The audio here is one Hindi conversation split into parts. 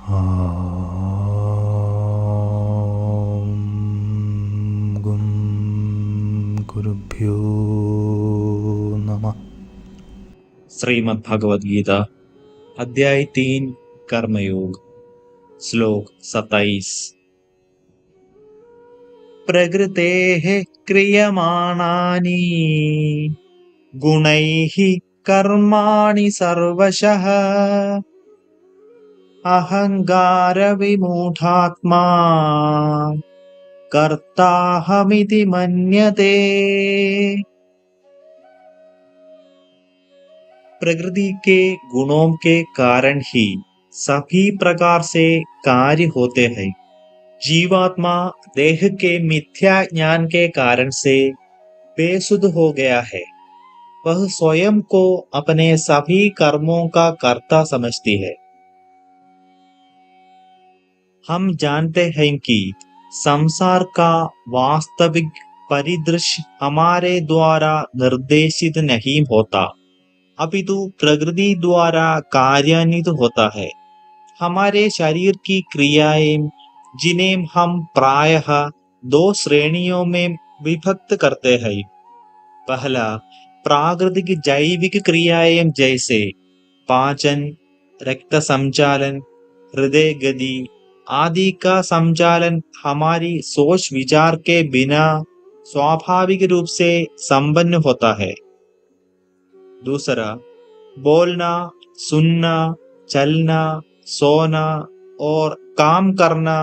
गुं गुरुभ्यो नमः। श्रीमद् भगवद गीता अध्याय 3 कर्मयोग श्लोक 27। प्रकृतेः क्रियमाणानि गुणैः कर्माणि सर्वशः अहंकार विमूढात्मा कर्ताहमिति मन्यते। प्रकृति के गुणों के कारण ही सभी प्रकार से कार्य होते हैं। जीवात्मा देह के मिथ्या ज्ञान के कारण से बेसुध हो गया है। वह स्वयं को अपने सभी कर्मों का कर्ता समझती है। हम जानते हैं कि संसार का वास्तविक परिदृश्य हमारे द्वारा निर्देशित नहीं होता, अपितु प्रकृति द्वारा कार्यान्वित होता है। हमारे शरीर की क्रियाएं, जिन्हें हम प्रायः 2 श्रेणियों में विभक्त करते हैं। पहला, प्राकृतिक जैविक क्रियाएं जैसे पाचन, रक्त संचालन, हृदय गति आदि का संचालन हमारी सोच विचार के बिना स्वाभाविक रूप से संपन्न होता है। दूसरा, बोलना, सुनना, चलना, सोना और काम करना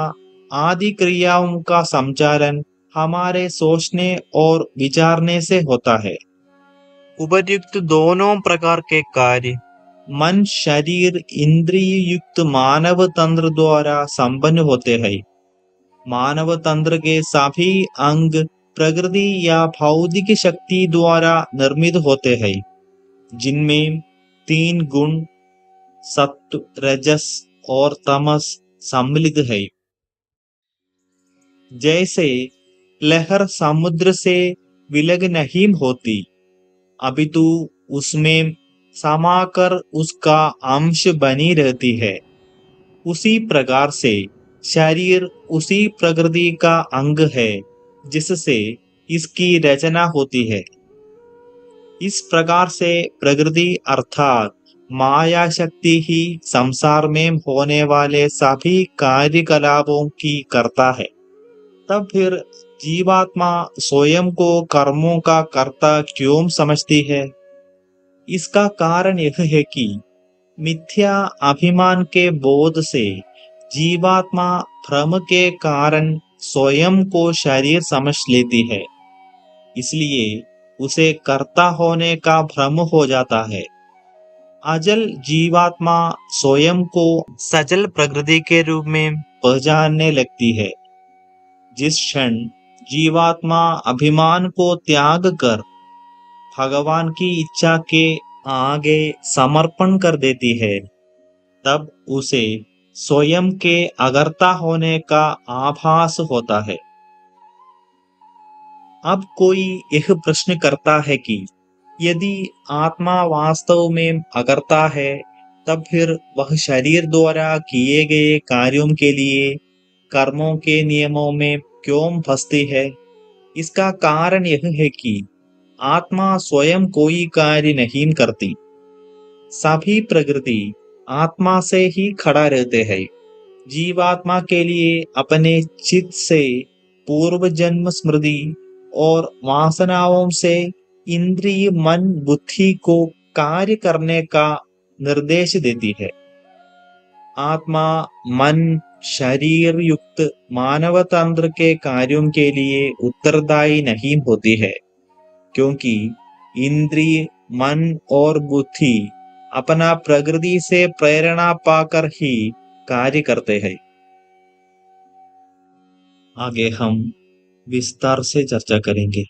आदि क्रियाओं का संचालन हमारे सोचने और विचारने से होता है। उपर्युक्त दोनों प्रकार के कार्य मन, शरीर, इंद्रिय युक्त मानव तंत्र द्वारा संपन्न होते हैं। मानव तंत्र के सभी अंग प्रकृति या भौतिक शक्ति द्वारा निर्मित होते हैं, जिनमें 3 गुण सत्व, रजस और तमस सम्मिलित है। जैसे लहर समुद्र से विलग नहीं होती, अपितु उसमें समाकर उसका अंश बनी रहती है, उसी प्रकार से शरीर उसी प्रकृति का अंग है जिससे इसकी रचना होती है। इस प्रकार से प्रकृति अर्थात माया शक्ति ही संसार में होने वाले सभी कार्यकलापों की करता है। तब फिर जीवात्मा स्वयं को कर्मों का कर्ता क्यों समझती है? इसका कारण यह है कि मिथ्या अभिमान के बोध से जीवात्मा भ्रम के कारण स्वयं को शरीर समझ लेती है। इसलिए उसे कर्ता होने का भ्रम हो जाता है। अजल जीवात्मा स्वयं को सजल प्रकृति के रूप में पहचानने लगती है। जिस क्षण जीवात्मा अभिमान को त्याग कर भगवान की इच्छा के आगे समर्पण कर देती है, तब उसे स्वयं के अकर्ता होने का आभास होता है। अब कोई यह प्रश्न करता है कि यदि आत्मा वास्तव में अकर्ता है, तब फिर वह शरीर द्वारा किए गए कार्यों के लिए कर्मों के नियमों में क्यों फंसती है? इसका कारण यह है कि आत्मा स्वयं कोई कार्य नहीं करती। सभी प्रकृति आत्मा से ही खड़ा रहते हैं। जीवात्मा के लिए अपने चित्त से पूर्व जन्म स्मृति और वासनाओं से इंद्रिय मन बुद्धि को कार्य करने का निर्देश देती है। आत्मा मन शरीर युक्त मानव तंत्र के कार्यों के लिए उत्तरदायी नहीं होती है, क्योंकि इंद्रिय मन और बुद्धि अपना प्रकृति से प्रेरणा पाकर ही कार्य करते हैं। आगे हम विस्तार से चर्चा करेंगे।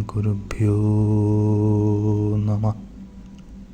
गुरुभ्यो